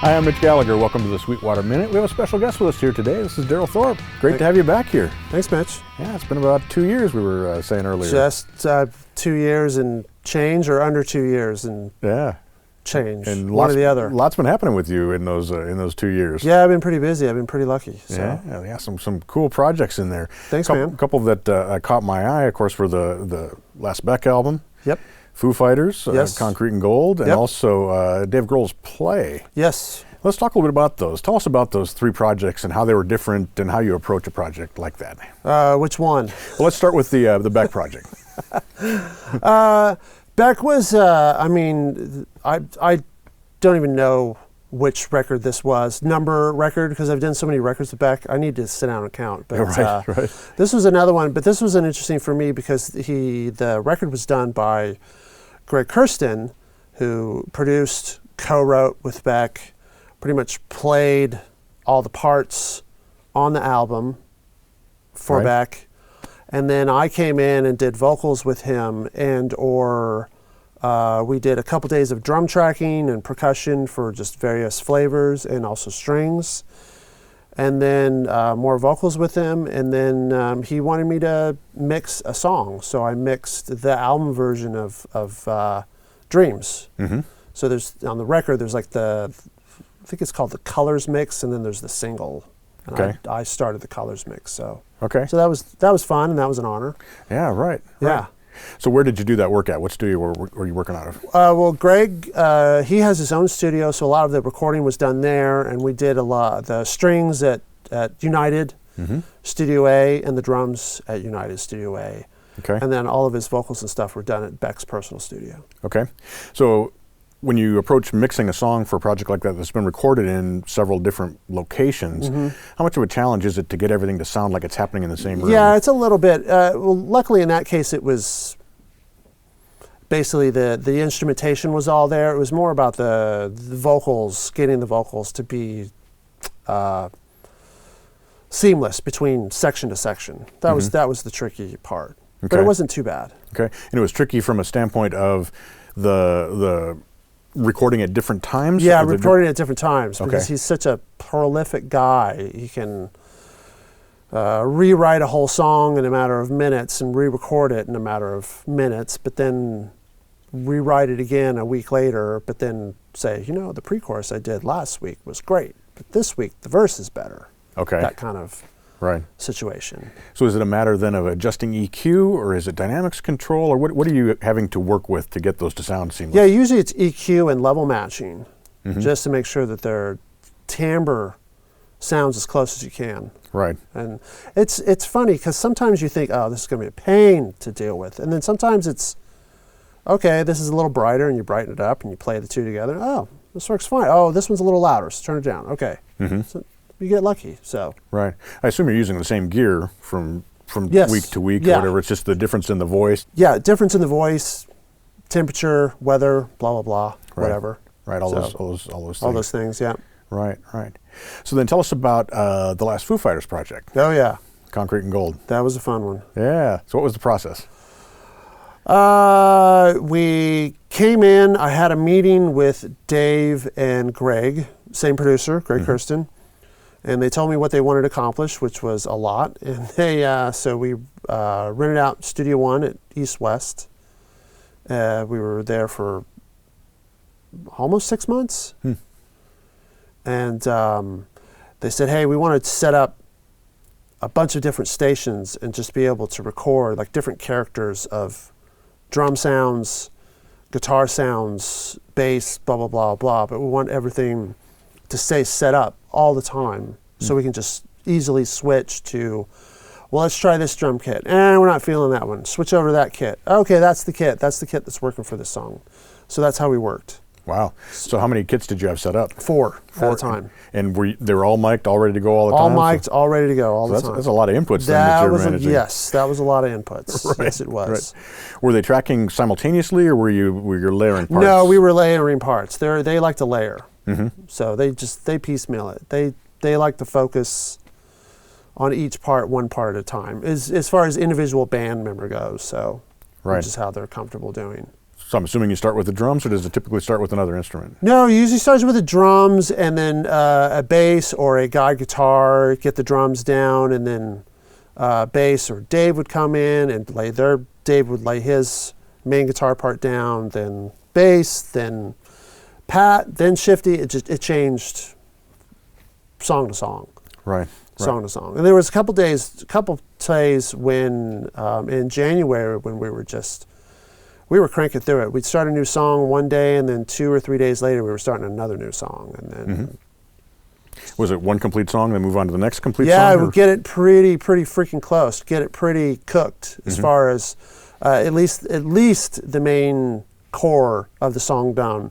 Hi, I'm Mitch Gallagher. Welcome to the Sweetwater Minute. We have a special guest with us here today. This is Derrell Thorp. Great to have you back here. Thanks, Mitch. Yeah, it's been about 2 years, we were saying earlier. Just 2 years and change, or under 2 years and change. And one or the other. Lots been happening with you in those 2 years. Yeah, I've been pretty busy. I've been pretty lucky. So. Yeah, some cool projects in there. Thanks, man. A couple that caught my eye, of course, were the last Beck album. Yep. Foo Fighters, yes. Concrete and Gold, and also Dave Grohl's Play. Yes. Let's talk a little bit about those. Tell us about those three projects and how they were different and how you approach a project like that. Which one? Well, let's start with the Beck project. Beck was, I don't even know which record this was. Number record, because I've done so many records with Beck. I need to sit down and count. But, right. This was another one, but this was an interesting for me because the record was done by Greg Kurstin, who produced, co-wrote with Beck, pretty much played all the parts on the album for Beck. And then I came in and did vocals with him, we did a couple days of drum tracking and percussion for just various flavors and also strings. And then more vocals with him. And then he wanted me to mix a song. So I mixed the album version of Dreams. Mm-hmm. So there's, on the record, there's like I think it's called the Colors mix, and then there's the single. And okay. I started the Colors mix, so. Okay. So that was fun, and that was an honor. Yeah, right. Yeah. So where did you do that work at? What studio were you working out of? Well, Greg, he has his own studio, so a lot of the recording was done there, and we did a lot. The strings at United Studio A, and the drums at United Studio A. Okay. And then all of his vocals and stuff were done at Beck's personal studio. Okay. So when you approach mixing a song for a project like that that's been recorded in several different locations, how much of a challenge is it to get everything to sound like it's happening in the same room? Yeah, it's a little bit. Well, luckily in that case it was basically the instrumentation was all there. It was more about the vocals, getting the vocals to be seamless between section to section. That was the tricky part. Okay. But it wasn't too bad. Okay. And it was tricky from a standpoint of the recording at different times? Yeah, recording at different times because okay. he's such a prolific guy. He can rewrite a whole song in a matter of minutes and re-record it in a matter of minutes, but then rewrite it again a week later, but then say, the pre-chorus I did last week was great, but this week the verse is better. Okay. That kind of situation. So is it a matter then of adjusting EQ, or is it dynamics control, or what are you having to work with to get those to sound seamless? Yeah, usually it's EQ and level matching, just to make sure that their timbre sounds as close as you can. Right. And it's funny because sometimes you think, oh, this is going to be a pain to deal with, and then sometimes it's, okay, this is a little brighter, and you brighten it up, and you play the two together. Oh, this works fine. Oh, this one's a little louder, so turn it down. Okay. So you get lucky. So. Right. I assume you're using the same gear from week to week or whatever. It's just the difference in the voice. Yeah, difference in the voice, temperature, weather, blah blah blah, whatever. Right. All those things. All those things. Yeah. Right. So then tell us about the last Foo Fighters project. Oh yeah. Concrete and Gold. That was a fun one. Yeah. So what was the process? We came in. I had a meeting with Dave and Greg, same producer, Greg Kurstin. And they told me what they wanted to accomplish, which was a lot. And so we rented out Studio One at East West. We were there for almost 6 months. And they said, hey, we want to set up a bunch of different stations and just be able to record like different characters of drum sounds, guitar sounds, bass, blah, blah, blah, blah. But we want everything to stay set up all the time so we can just easily switch to, well, let's try this drum kit. We're not feeling that one. Switch over to that kit. Okay, that's the kit. That's the kit that's working for this song. So that's how we worked. Wow. So how many kits did you have set up? Four at a time. And they were all mic'd, all ready to go all the time? All mic'd, all ready to go all the time. That's a lot of inputs that you're managing. Yes, that was a lot of inputs. Right, yes, it was. Right. Were they tracking simultaneously, or were you layering parts? No, we were layering parts. They like to layer. So they piecemeal it. They like to focus on each part, one part at a time, as far as individual band member goes. So, which is how they're comfortable doing. So I'm assuming you start with the drums, or does it typically start with another instrument? No, it usually starts with the drums and then a bass or a guide guitar, get the drums down, and then bass or Dave would come in and Dave would lay his main guitar part down, then bass, then Pat, then Shifty. It changed song to song. Right. Song to song. And there was a couple days when in January when we were cranking through it. We'd start a new song one day, and then 2 or 3 days later we were starting another new song. And then was it one complete song, then move on to the next complete song? Yeah, we'd get it pretty freaking close. Get it pretty cooked as far as at least the main core of the song done,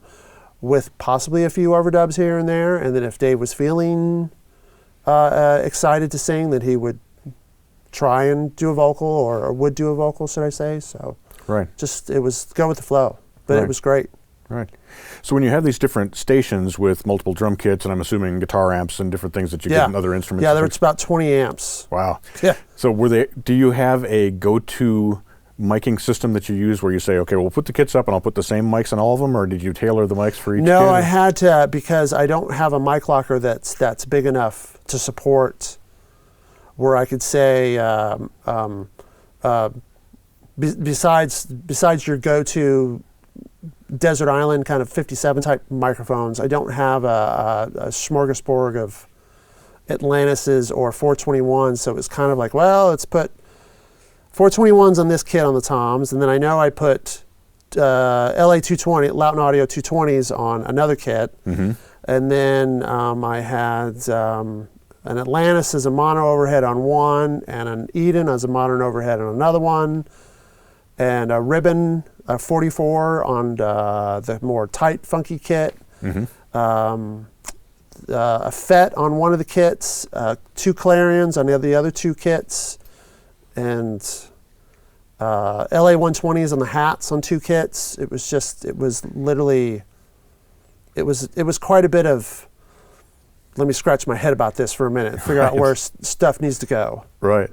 with possibly a few overdubs here and there. And then if Dave was feeling excited to sing, that he would try and do a vocal, or would do a vocal, should I say. So it was go with the flow, but it was great. Right. So when you have these different stations with multiple drum kits, and I'm assuming guitar amps and different things that you get in other instruments. Yeah, it's about 20 amps. Wow. Yeah. So do you have a go-to miking system that you use where you say, okay, we'll put the kits up and I'll put the same mics on all of them, or did you tailor the mics for each kit? No, I had to, because I don't have a mic locker that's big enough to support where I could say, besides your go-to Desert Island kind of 57 type microphones, I don't have a smorgasbord of Atlantises or 421s, so it's kind of like, well, let's put 421s on this kit on the toms, and then I know I put LA220, Lauten Audio 220s on another kit, and then I had an Atlantis as a mono overhead on one, and an Eden as a mono overhead on another one, and a Ribbon, a 44 on the more tight, funky kit, a FET on one of the kits, 2 Clarions on the other 2 kits, and LA 120s on the hats on 2 kits. It was quite a bit of, let me scratch my head about this for a minute, figure out where stuff needs to go. Right.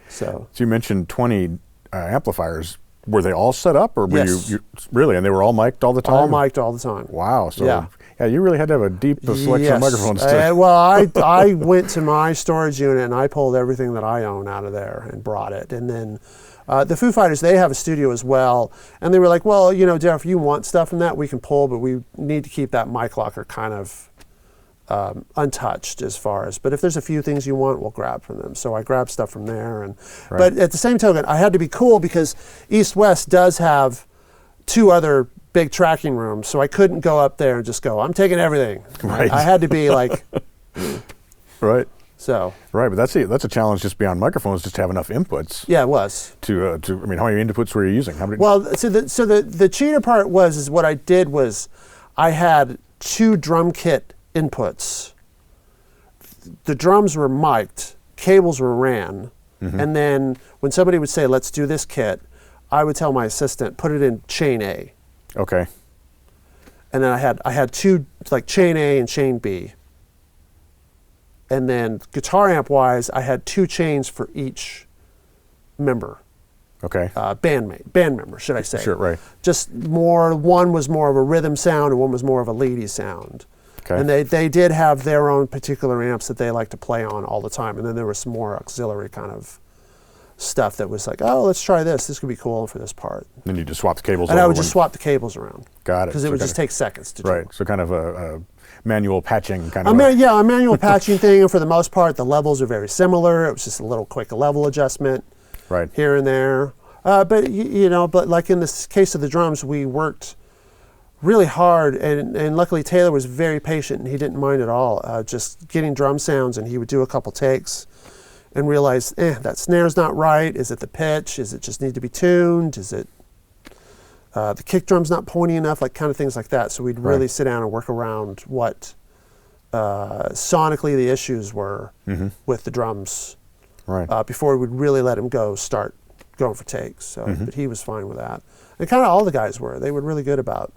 So you mentioned 20 amplifiers. Were they all set up, or were you really, and they were all mic'd all the time? All mic'd all the time. Wow. So yeah, you really had to have a deep selection of microphones. Well, I went to my storage unit and I pulled everything that I own out of there and brought it. And then the Foo Fighters, they have a studio as well. And they were like, well, Darrell, if you want stuff from that, we can pull, but we need to keep that mic locker kind of untouched as far as, but if there's a few things you want, we'll grab from them. So I grabbed stuff from there. But at the same token, I had to be cool because East West does have 2 other big tracking rooms, so I couldn't go up there and just go, I'm taking everything. Right. I had to be like, right. So. Right, but that's a challenge just beyond microphones, just to have enough inputs. Yeah, it was. I mean, how many inputs were you using? How many? Well, so the cheater part is what I did was I had 2 drum kit inputs. The drums were mic'd, cables were ran, and then when somebody would say, let's do this kit, I would tell my assistant, put it in chain A. Okay. And then I had 2, like chain A and chain B. And then guitar amp wise, I had 2 chains for each member. Okay. Band member, should I say. Sure, right. Just one was more of a rhythm sound and one was more of a leady sound. Okay. And they did have their own particular amps that they like to play on all the time. And then there was some more auxiliary kind of stuff that was like, oh, let's try this. This could be cool for this part. Then you just swap the cables. And I would just swap the cables around. Got it. Because it would just take seconds to do. Right. So kind of a manual patching kind of. A manual patching thing. And for the most part, the levels are very similar. It was just a little quick level adjustment. Right. Here and there. But but like in this case of the drums, we worked really hard, and luckily Taylor was very patient and he didn't mind at all. Just getting drum sounds, and he would do a couple takes and realize, that snare's not right. Is it the pitch? Is it just need to be tuned? Is it the kick drum's not pointy enough? Like kind of things like that. So we'd really sit down and work around what sonically the issues were with the drums before we'd really let him start going for takes. So, but he was fine with that. And kind of all the guys were. They were really good about,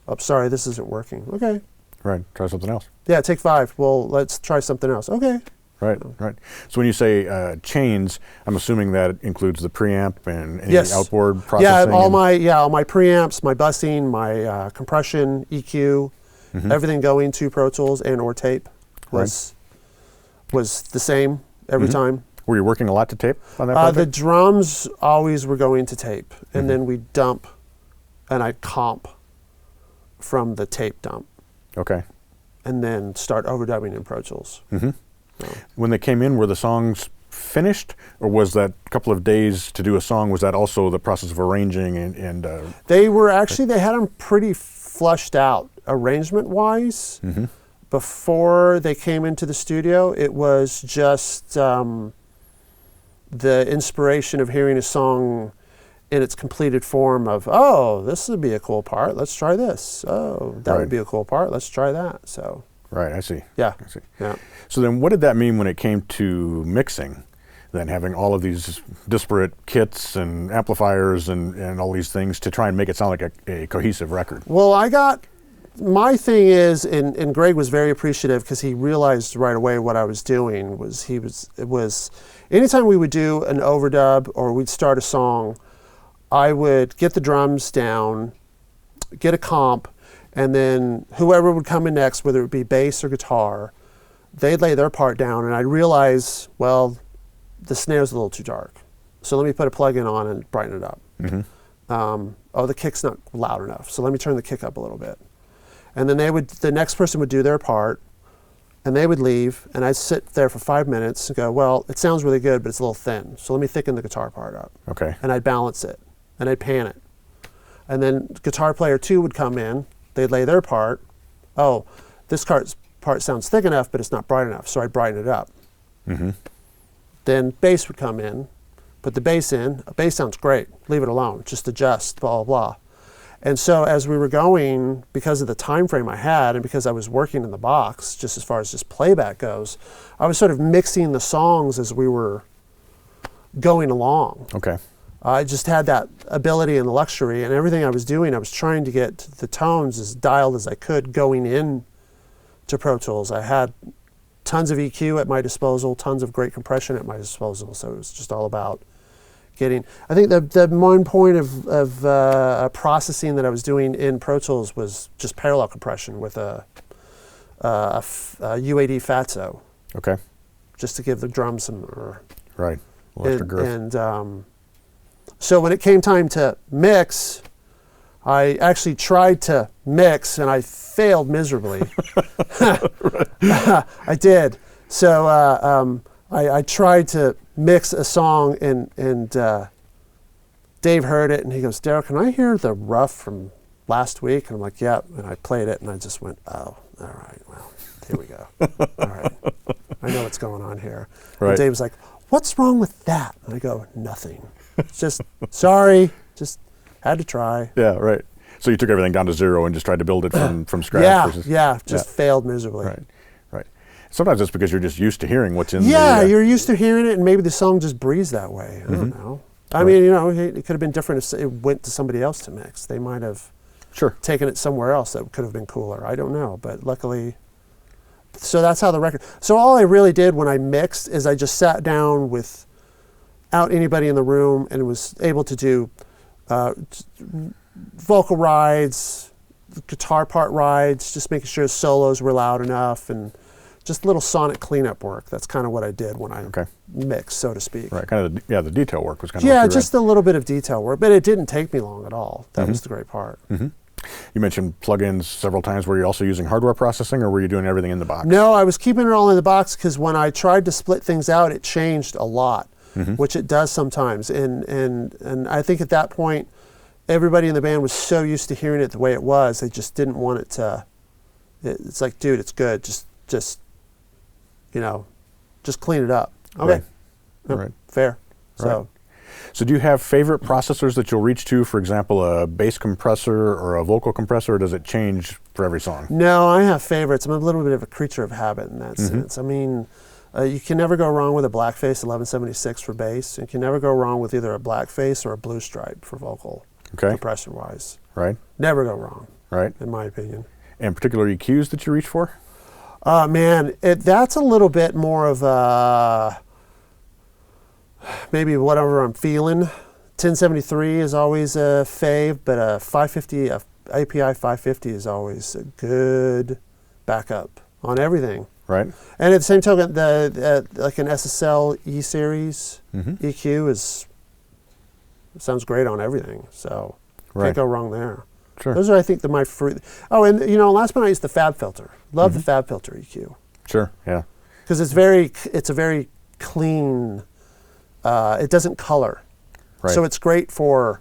oh, sorry, this isn't working. Okay. Right. Try something else. Yeah, take 5. Well, let's try something else. Okay. Right, right. So when you say chains, I'm assuming that includes the preamp and any Yes. outboard processing? Yeah, all my preamps, my busing, my compression, EQ, everything going to Pro Tools and or tape was the same every time. Were you working a lot to tape on that project? The drums always were going to tape, and then we dump, and I comp from the tape dump. Okay. And then start overdubbing in Pro Tools. When they came in, were the songs finished, or was that couple of days to do a song, was that also the process of arranging and They were actually, they had them pretty flushed out arrangement-wise. Before they came into the studio, it was just the inspiration of hearing a song in its completed form of, oh, this would be a cool part, let's try this. Oh, that would be a cool part, let's try that. So. Right, I see. Yeah. I see. Yeah. So then what did that mean when it came to mixing? Then having all of these disparate kits and amplifiers and all these things to try and make it sound like a cohesive record? Well, my thing is, and Greg was very appreciative because he realized right away what I was doing was anytime we would do an overdub or we'd start a song, I would get the drums down, get a comp, and then whoever would come in next, whether it be bass or guitar, they'd lay their part down, and I'd realize, well, the snare's a little too dark. So let me put a plug-in on and brighten it up. Oh, the kick's not loud enough, so let me turn the kick up a little bit. And then the next person would do their part, and they would leave, and I'd sit there for 5 minutes and go, well, it sounds really good, but it's a little thin, so let me thicken the guitar part up. Okay. And I'd balance it, and I'd pan it. And then guitar player 2 would come in, they'd lay their part. Oh, this part sounds thick enough, but it's not bright enough, so I'd brighten it up. Then bass would come in, put the bass in. A bass sounds great, leave it alone, just adjust, blah, blah, blah. And so as we were going, because of the time frame I had and because I was working in the box, just as far as just playback goes, I was sort of mixing the songs as we were going along. Okay. I just had that ability and the luxury, and everything I was doing, I was trying to get the tones as dialed as I could going in to Pro Tools. I had tons of EQ at my disposal, tons of great compression at my disposal, so it was just all about getting. I think the main point of processing that I was doing in Pro Tools was just parallel compression with a U80 Fatso. Okay. Just to give the drums some. Right. Extra girth. And so when it came time to mix, I actually tried to mix and I failed miserably. I did. So I tried to mix a song and Dave heard it and he goes, Darrell, can I hear the rough from last week? And I'm like, yep. And I played it and I just went, oh, all right, well, here we go. All right. I know what's going on here. Right. And Dave was like, what's wrong with that? And I go, nothing. Just, sorry, just had to try. Yeah, right. So you took everything down to zero and just tried to build it from scratch? Yeah, failed miserably. Right, right. Sometimes it's because you're just used to hearing what's in you're used to hearing it, and maybe the song just breathes that way. I don't know. I mean, it could have been different if it went to somebody else to mix. They might have taken it somewhere else that could have been cooler. I don't know, but luckily. So that's how the record. So all I really did when I mixed is I just sat down without anybody in the room and was able to do vocal rides, guitar part rides, just making sure solos were loud enough, and just little sonic cleanup work. That's kind of what I did when I mixed, so to speak. Right, kind of the detail work was kind of just a little bit of detail work, but it didn't take me long at all. That was the great part. You mentioned plugins several times. Were you also using hardware processing, or were you doing everything in the box? No, I was keeping it all in the box because when I tried to split things out, it changed a lot, which it does sometimes. And I think at that point, everybody in the band was so used to hearing it the way it was, they just didn't want it to. It's like, dude, it's good. Just clean it up. Okay, right. Fair. Right. So do you have favorite processors that you'll reach to, for example, a bass compressor or a vocal compressor, or does it change for every song? No, I have favorites. I'm a little bit of a creature of habit in that sense. I mean, you can never go wrong with a Blackface 1176 for bass. You can never go wrong with either a Blackface or a Blue Stripe for vocal, compressor-wise. Right. Never go wrong. Right. In my opinion. And particular EQs that you reach for? Man, that's a little bit more of maybe whatever I'm feeling. 1073 is always a fave, but a 550, API 550 is always a good backup on everything. Right. And at the same token, like an SSL E series EQ sounds great on everything. So can't go wrong there. Sure. Those are, I think, my fruit. Oh, and last but not least, the Fab filter. Love the Fab filter EQ. Sure. Yeah. Because it's a very clean. It doesn't color. Right. So it's great for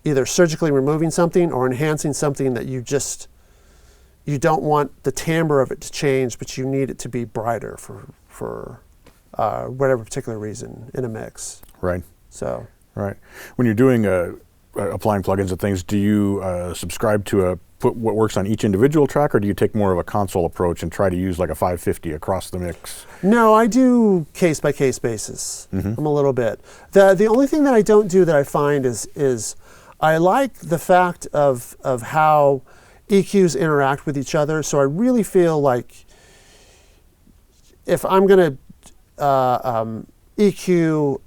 either surgically removing something or enhancing something that you don't want the timbre of it to change, but you need it to be brighter for whatever particular reason in a mix. Right. So. Right. When you're doing applying plugins and things, do you subscribe to put what works on each individual track, or do you take more of a console approach and try to use like a 550 across the mix? No, I do case by case basis. I'm a little bit. The only thing that I don't do that I find is I like the fact of how EQs interact with each other. So I really feel like if I'm going to EQ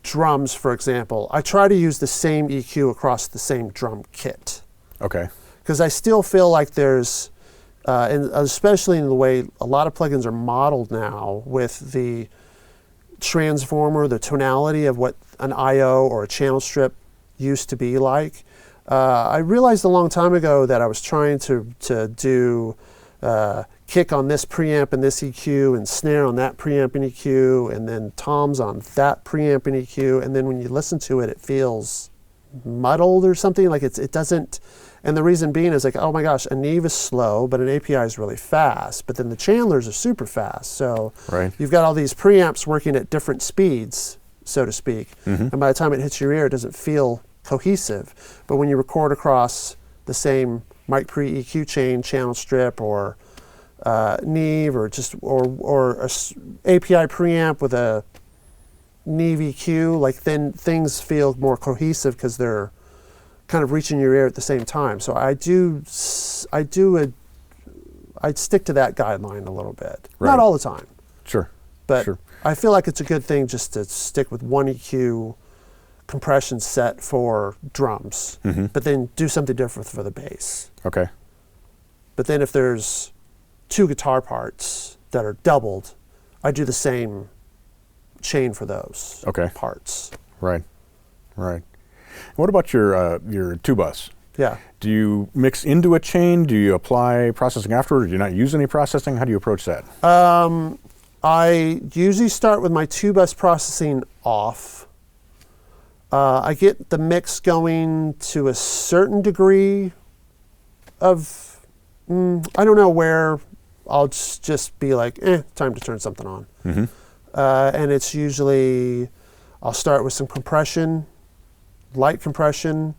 drums, for example, I try to use the same EQ across the same drum kit. Okay. Because I still feel like there's, and especially in the way a lot of plugins are modeled now with the transformer, the tonality of what an I/O or a channel strip used to be like. I realized a long time ago that I was trying to do kick on this preamp and this EQ, and snare on that preamp and EQ, and then toms on that preamp and EQ, and then when you listen to it, it feels muddled or something, like it doesn't. And the reason being is like, oh my gosh, a Neve is slow, but an API is really fast, but then the channelers are super fast. So you've got all these preamps working at different speeds, so to speak, and by the time it hits your ear, it doesn't feel cohesive. But when you record across the same mic pre EQ chain, channel strip, or Neve, or a API preamp with a Neve EQ, like then things feel more cohesive because they're kind of reaching your ear at the same time. So I'd stick to that guideline a little bit. Not all the time. Sure. But I feel like it's a good thing just to stick with one EQ compression set for drums, but then do something different for the bass. Okay. But then if there's two guitar parts that are doubled, I do the same chain for those parts. Right. What about your two bus? Yeah. Do you mix into a chain? Do you apply processing afterward? Or do you not use any processing? How do you approach that? I usually start with my two bus processing off. I get the mix going to a certain degree of, I don't know where, I'll just be like, time to turn something on. And it's usually, I'll start with some compression, light compression,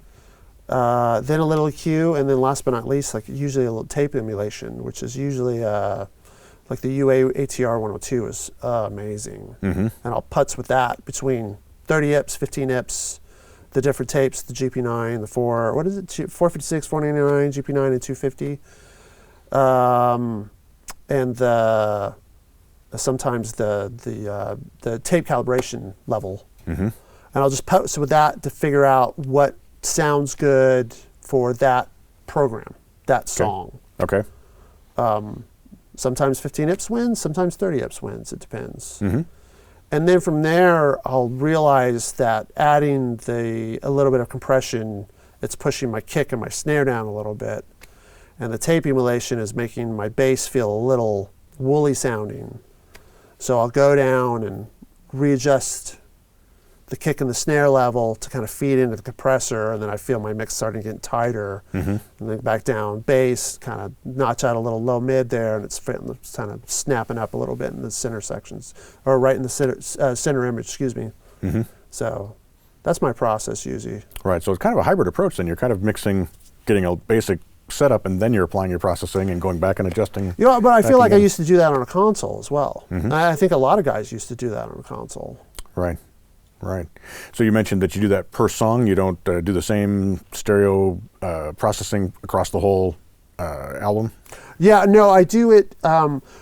then a little EQ, and then last but not least, like usually a little tape emulation, which is usually like the UA ATR 102 is amazing. And I'll putz with that between 30 IPs, 15 IPs, the different tapes, the GP9, the 456, 499, GP9, and 250. And sometimes the tape calibration level. And I'll just putz with that to figure out what sounds good for that program, that song. Okay. Sometimes 15 IPs wins, sometimes 30 IPs wins, it depends. And then from there, I'll realize that adding a little bit of compression, it's pushing my kick and my snare down a little bit. And the tape emulation is making my bass feel a little woolly sounding. So I'll go down and readjust the kick and the snare level to kind of feed into the compressor, and then I feel my mix starting to get tighter. And then back down bass, kind of notch out a little low mid there, and it's kind of snapping up a little bit in the center sections, or right in the center image, excuse me. So that's my process usually. Right, so it's kind of a hybrid approach then. You're kind of mixing, getting a basic setup, and then you're applying your processing and going back and adjusting. Yeah, but I feel like I used to do that on a console as well. I think a lot of guys used to do that on a console. Right. So you mentioned that you do that per song. You don't do the same stereo processing across the whole album? Yeah, no, I do it,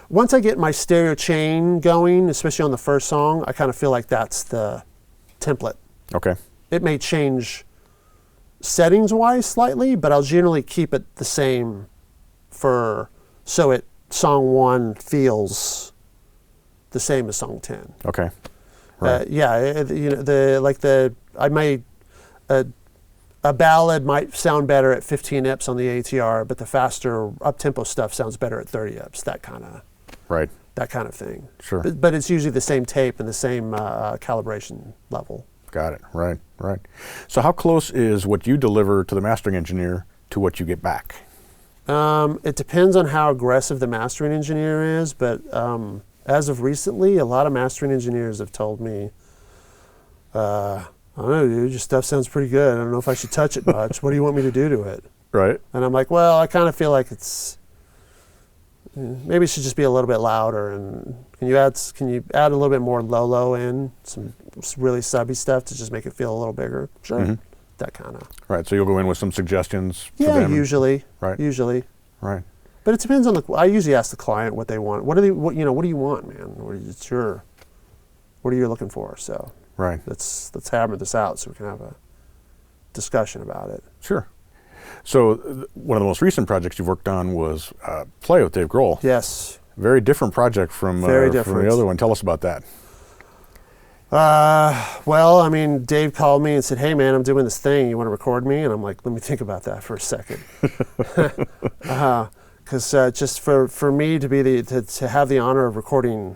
once I get my stereo chain going, especially on the first song, I kind of feel like that's the template. Okay. It may change settings-wise slightly, but I'll generally keep it the same so song 1 feels the same as song 10. Okay. Right. A ballad might sound better at 15 IPS on the ATR, but the faster up-tempo stuff sounds better at 30 IPS. That kind of thing. Sure. But it's usually the same tape and the same calibration level. Got it. Right. So how close is what you deliver to the mastering engineer to what you get back? It depends on how aggressive the mastering engineer is, but as of recently, a lot of mastering engineers have told me, I don't know, dude, your stuff sounds pretty good. I don't know if I should touch it much. What do you want me to do to it? Right. And I'm like, well, I kind of feel like maybe it should just be a little bit louder. And can you add a little bit more low in, some really subby stuff to just make it feel a little bigger? Sure. Mm-hmm. That kind of. Right. So you'll go in with some suggestions for them? them? Usually. Right. Usually. Right. But it depends on I usually ask the client what they want. What do you want, man? What are you looking for? So. Right. Let's hammer this out so we can have a discussion about it. Sure. So one of the most recent projects you've worked on was Play with Dave Grohl. Yes. Very different project from the other one. Tell us about that. Well, I mean, Dave called me and said, hey, man, I'm doing this thing. You want to record me? And I'm like, let me think about that for a second. Because just for me to be to have the honor of recording,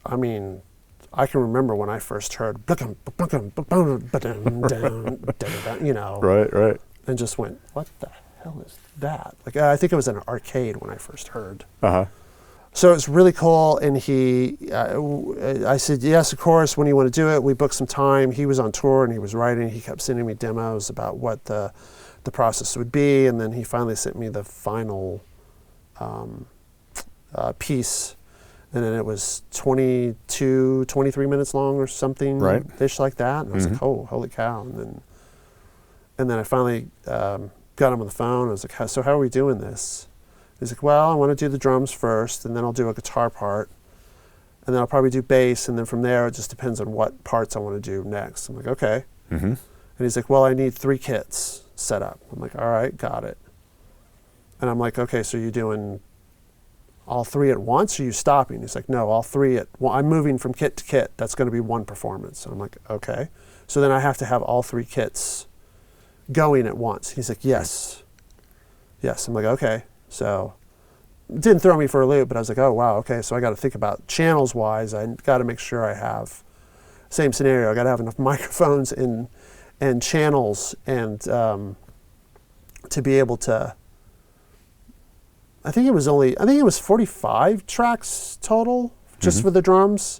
I mean, I can remember when I first heard, you know. Right. And just went, what the hell is that? Like, I think it was an arcade when I first heard. Uh-huh. So it was really cool, and I said, yes, of course, when you want to do it. We booked some time. He was on tour, and he was writing. He kept sending me demos about what the process would be, and then he finally sent me the final piece, and then it was 23 minutes long or something, right, ish like that. And I was like, oh, holy cow. And then I finally got him on the phone. I was like, so how are we doing this? He's like, well, I want to do the drums first, and then I'll do a guitar part, and then I'll probably do bass, and then from there it just depends on what parts I want to do next. I'm like, okay. Mm-hmm. And he's like, well, I need 3 kits set up. I'm like, all right, got it. And I'm like, okay, so you're doing all 3 at once, or are you stopping? He's like, no, all 3 I'm moving from kit to kit. That's going to be one performance. And I'm like, okay. So then I have to have all 3 kits going at once. He's like, yes. Yes. I'm like, okay. So it didn't throw me for a loop, but I was like, oh, wow, okay. So I got to think about channels-wise. I got to make sure I have, same scenario, I got to have enough microphones and channels and to be able to, I think it was 45 tracks total just for the drums.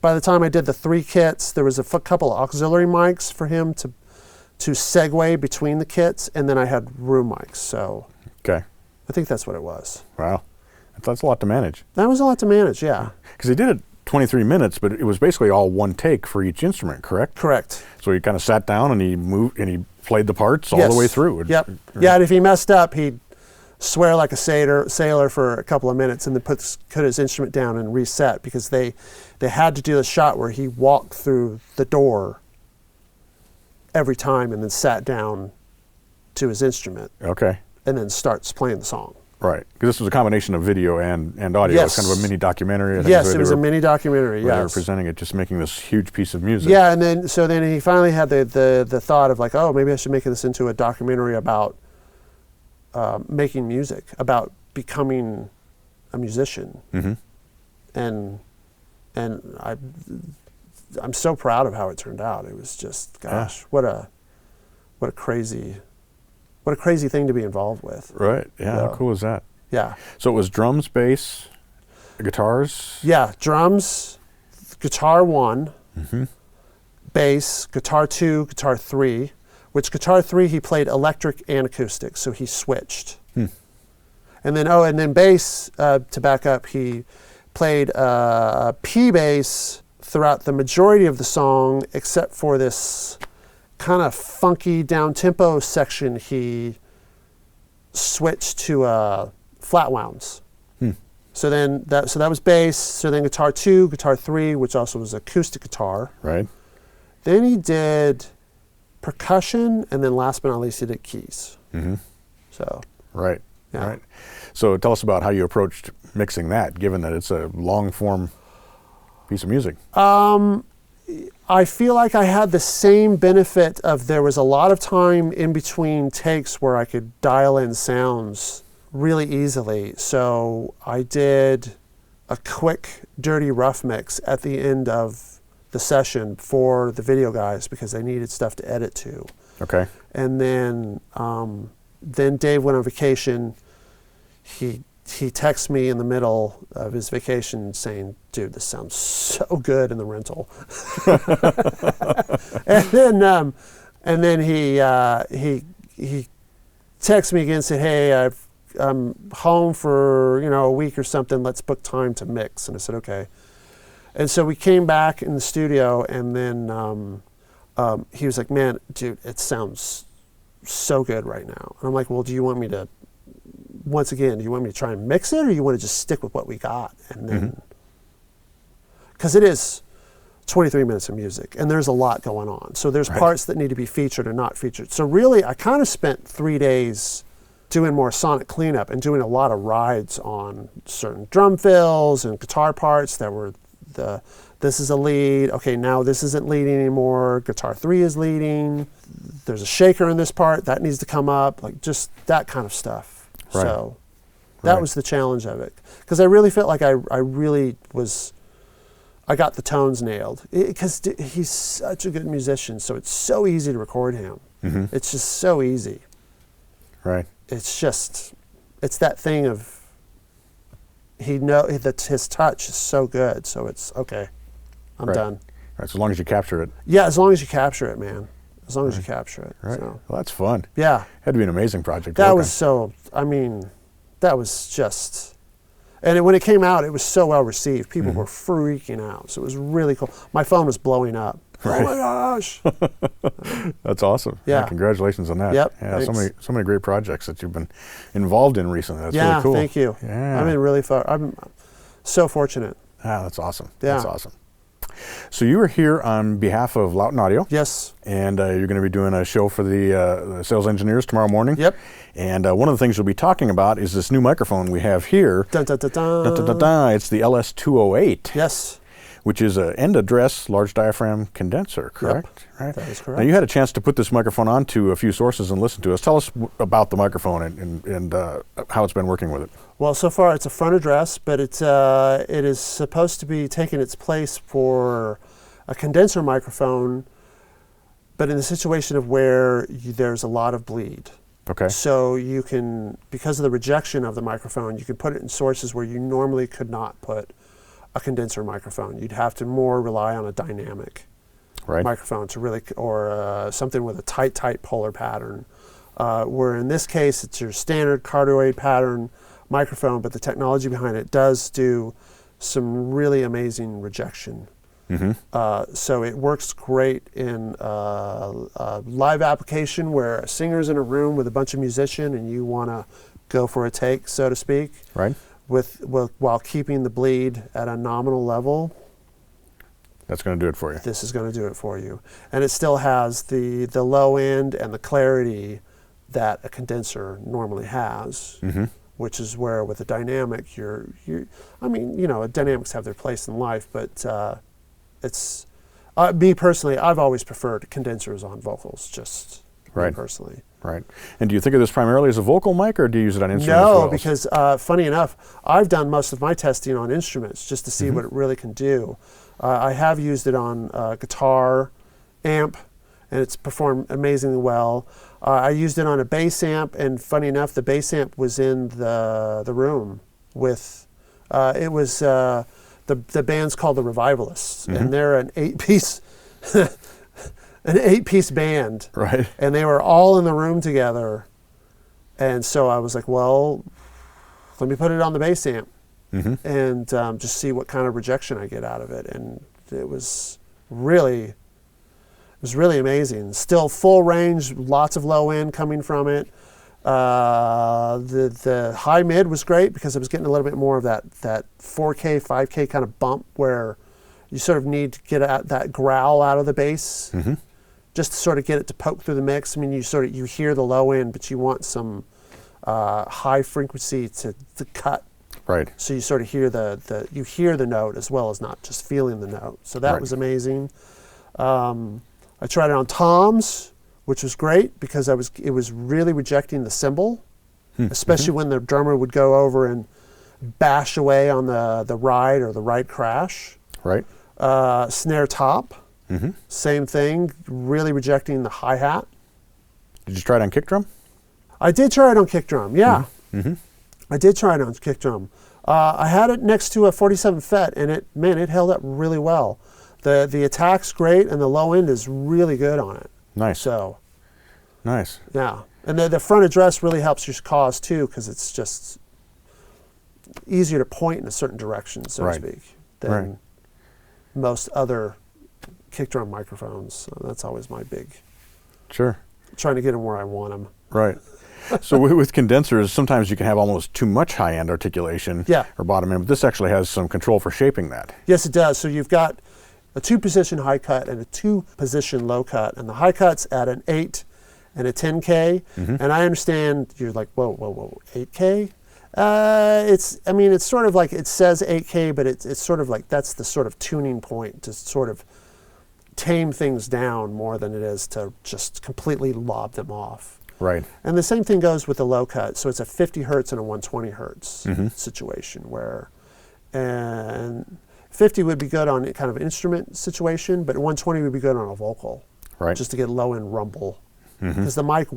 By the time I did the 3 kits, there was a couple of auxiliary mics for him to segue between the kits, and then I had room mics. So okay, I think that's what it was. Wow, that's a lot to manage. That was a lot to manage, yeah. Because he did it 23 minutes, but it was basically all one take for each instrument, correct? Correct. So he kind of sat down and he moved and he played the parts all the way through. Yep. Yeah, and if he messed up, he'd swear like a sailor for a couple of minutes and then put his instrument down and reset, because they had to do the shot where he walked through the door every time and then sat down to his instrument. Okay. And then starts playing the song. Right, because this was a combination of video and audio. Yes. It was kind of a mini documentary. Yes, it was a mini documentary, yes. They were presenting it, just making this huge piece of music. Yeah, and then he finally had the thought of like, oh, maybe I should make this into a documentary about making music, about becoming a musician. Mm-hmm. And I'm so proud of how it turned out. It was just, gosh, what a crazy thing to be involved with. Right. Yeah. How cool is that? Yeah. So it was drums, bass, guitars. Yeah. Drums, guitar 1, bass, guitar 2, guitar 3. Which guitar 3 he played electric and acoustic, so he switched. And then bass, to back up, he played P bass throughout the majority of the song, except for this kind of funky down-tempo section he switched to flat wounds. So then that was bass. So then guitar 2, guitar 3, which also was acoustic guitar. Right. Then he did percussion, and then last but not least, he did keys. So. Right. Yeah. Right. So tell us about how you approached mixing that, given that it's a long form piece of music. I feel like I had the same benefit of there was a lot of time in between takes where I could dial in sounds really easily. So I did a quick, dirty, rough mix at the end of the session for the video guys because they needed stuff to edit to. Okay. And then Dave went on vacation. He texts me in the middle of his vacation saying, "Dude, this sounds so good in the rental." and then he texts me again and said, "Hey, I'm home for a week or something. Let's book time to mix." And I said, "Okay." And so we came back in the studio, and then he was like, "Man, dude, it sounds so good right now." And I'm like, "Well, do you want me to try and mix it, or you want to just stick with what we got?" And then, because it is 23 minutes of music, and there's a lot going on. So there's parts that need to be featured or not featured. So really, I kind of spent 3 days doing more sonic cleanup and doing a lot of rides on certain drum fills and guitar parts that were this is a lead. Okay, now this isn't leading anymore. Guitar 3 is leading. There's a shaker in this part that needs to come up, like just that kind of stuff. Right. So that was the challenge of it, because I really felt like I got the tones nailed, because he's such a good musician, so it's so easy to record him. It's just so easy. Right. It's that thing of that his touch is so good, so it's okay. I'm done. Right. So as long as you capture it. Yeah, as long as you capture it, man. As long as you capture it. Right. So. Well, that's fun. Yeah. Had to be an amazing project. That was just, and when it came out, it was so well received. People were freaking out. So it was really cool. My phone was blowing up. Right. Oh my gosh. That's awesome. Yeah. Congratulations on that. Yep. Yeah. Thanks. So many great projects that you've been involved in recently. That's really cool. Thank you. Yeah. I've been really far. I'm so fortunate. Ah, that's awesome. Yeah. That's awesome. So you are here on behalf of Lauten Audio. Yes. And you're going to be doing a show for the sales engineers tomorrow morning. Yep. And one of the things you'll be talking about is this new microphone we have here. Dun, dun, dun, dun. Dun, dun, dun, dun. It's the LS-208. Yes. Which is an end address large diaphragm condenser, correct? Yep. Right. That is correct. Now you had a chance to put this microphone onto a few sources and listen to us. Tell us about the microphone and how it's been working with it. Well, so far it's a front address, but it is supposed to be taking its place for a condenser microphone, but in the situation of where there's a lot of bleed. Okay. So you can, because of the rejection of the microphone, you can put it in sources where you normally could not put a condenser microphone. You'd have to more rely on a dynamic microphone to really, or something with a tight polar pattern. Where in this case, it's your standard cardioid pattern microphone, but the technology behind it does do some really amazing rejection. So it works great in a live application where a singer's in a room with a bunch of musicians and you want to go for a take, so to speak. Right. While keeping the bleed at a nominal level. That's going to do it for you. This is going to do it for you. And it still has the low end and the clarity that a condenser normally has, which is where with a dynamic, dynamics have their place in life, but it's, me personally, I've always preferred condensers on vocals, just me personally. Right. And do you think of this primarily as a vocal mic, or do you use it on instruments as well? No, because funny enough, I've done most of my testing on instruments just to see what it really can do. I have used it on guitar amp, and it's performed amazingly well. I used it on a bass amp, and funny enough, the bass amp was in the room with, it was, the band's called the Revivalists, and they're an 8-piece an 8-piece band. Right. And they were all in the room together. And so I was like, well, let me put it on the bass amp and just see what kind of rejection I get out of it. And it was really amazing. Still full range, lots of low end coming from it. The high mid was great because I was getting a little bit more of that 4K, 5K kind of bump where you sort of need to get that growl out of the bass, just to sort of get it to poke through the mix. I mean, you hear the low end, but you want some high frequency to cut. Right. So you sort of hear you hear the note as well as not just feeling the note. So that was amazing. I tried it on toms, which was great because it was really rejecting the cymbal, especially when the drummer would go over and bash away on the ride or the ride crash. Right. Snare top, same thing, really rejecting the hi-hat. Did you try it on kick drum? I did try it on kick drum, yeah. I did try it on kick drum. I had it next to a 47 FET, and it held up really well. The attack's great, and the low end is really good on it. Nice. So, nice. Yeah, and the front address really helps your cause too, because it's just easier to point in a certain direction, so to speak, than most other kick drum microphones. So that's always my big. Sure. Trying to get them where I want them. Right. So with condensers, sometimes you can have almost too much high-end articulation or bottom end, but this actually has some control for shaping that. Yes, it does. So you've got a 2-position high cut and a 2-position low cut, and the high cut's at an 8 and a 10K, and I understand you're like, whoa, 8K? It's sort of like it says 8K, but it's sort of like that's the sort of tuning point to sort of tame things down more than it is to just completely lob them off. Right. And the same thing goes with the low cut. So it's a 50 hertz and a 120 hertz situation where, and 50 would be good on kind of an instrument situation, but 120 would be good on a vocal. Right. Just to get low end rumble. Because the mic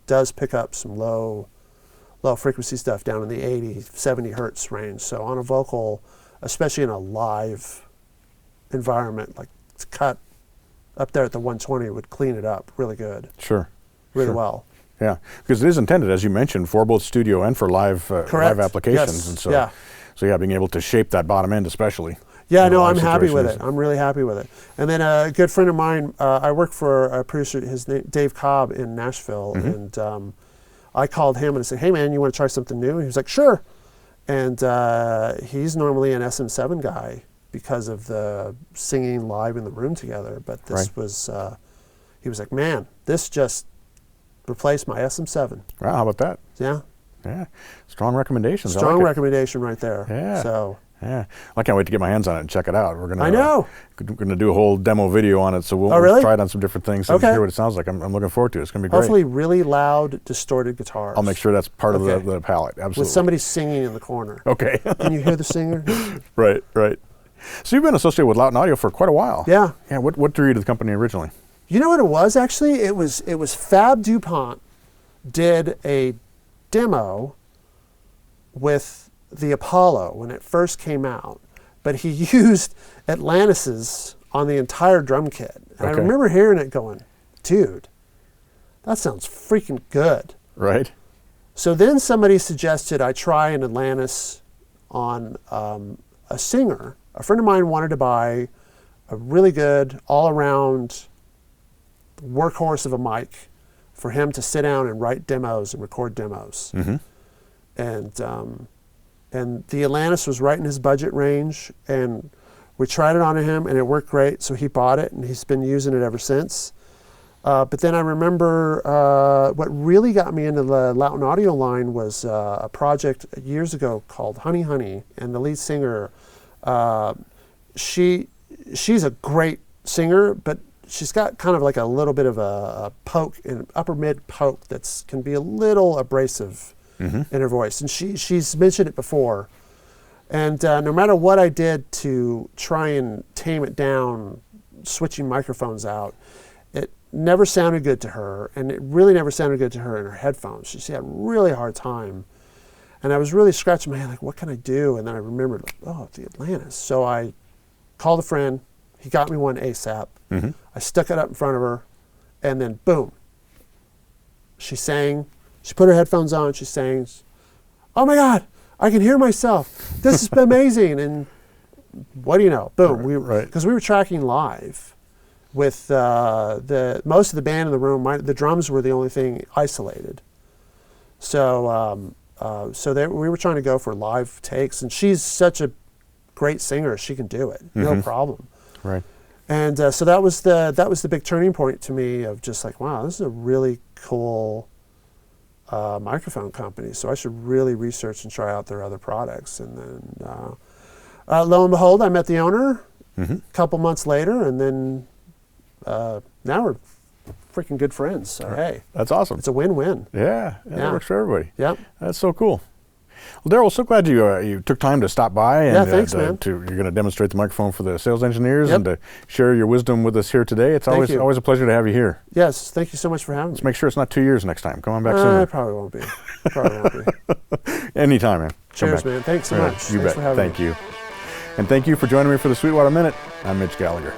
does pick up some low frequency stuff down in the 80, 70 hertz range. So on a vocal, especially in a live environment, like it's cut up there at the 120 would clean it up really good. Sure. Really well. Yeah, because it is intended, as you mentioned, for both studio and for live applications. Yes. And so being able to shape that bottom end especially. Yeah, no, I'm happy with it. I'm really happy with it. And then a good friend of mine, I work for a producer, his name Dave Cobb in Nashville, and I called him and I said, hey man, you want to try something new? And he was like, sure. And he's normally an SM7 guy because of the singing live in the room together, but this was, he was like, man, this just replaced my SM7. Wow, how about that? Yeah. Yeah, strong recommendations. Strong recommendation right there. Yeah. So. Yeah, I can't wait to get my hands on it and check it out. We're I know. We're gonna do a whole demo video on it, so we'll try it on some different things and hear what it sounds like. I'm looking forward to it. It's gonna be great. Hopefully, really loud, distorted guitars. I'll make sure that's part of the palette. Absolutely. With somebody singing in the corner. Okay. Can you hear the singer? Right. So you've been associated with Lauten Audio for quite a while. Yeah. Yeah. What drew you to the company originally? You know what it was actually? It was Fab DuPont did a demo with the Apollo when it first came out. But he used Atlantis's on the entire drum kit. And I remember hearing it going, dude, that sounds freaking good. Right. So then somebody suggested I try an Atlantis on a singer. A friend of mine wanted to buy a really good all-around workhorse of a mic for him to sit down and write demos and record demos. And the Atlantis was right in his budget range, and we tried it on him, and it worked great, so he bought it, and he's been using it ever since. But then I remember what really got me into the Lauten Audio line was a project years ago called Honey Honey, and the lead singer, she's a great singer, but she's got kind of like a little bit of a poke, an upper mid poke that can be a little abrasive in her voice, and she's mentioned it before. And no matter what I did to try and tame it down, switching microphones out, it never sounded good to her, and it really never sounded good to her in her headphones. She had a really hard time. And I was really scratching my head, like, what can I do? And then I remembered, oh, the Atlantis. So I called a friend. He got me one ASAP. I stuck it up in front of her, and then boom. She sang. She put her headphones on. She sang. Oh my God, I can hear myself. This is amazing. And what do you know? Boom. Because we were tracking live with most of the band in the room. The drums were the only thing isolated. So we were trying to go for live takes, and she's such a great singer; she can do it, no problem. Right. And so that was the big turning point to me of just like, wow, this is a really cool microphone company. So I should really research and try out their other products. And then lo and behold, I met the owner a couple months later, and then now we're freaking good friends. So hey, that's awesome. It's a win-win. Yeah, that works for everybody. Yep. That's so cool. Well, Darrell, so glad you took time to stop by and thanks, man. you're going to demonstrate the microphone for the sales engineers and to share your wisdom with us here today. It's always a pleasure to have you here. Yes, thank you so much for having me. Let's make sure it's not 2 years next time. Come on back soon. It probably won't be. Anytime, man. Cheers, man. Thanks so much. You Thanks bet. for having me. Thank you. And thank you for joining me for the Sweetwater Minute. I'm Mitch Gallagher.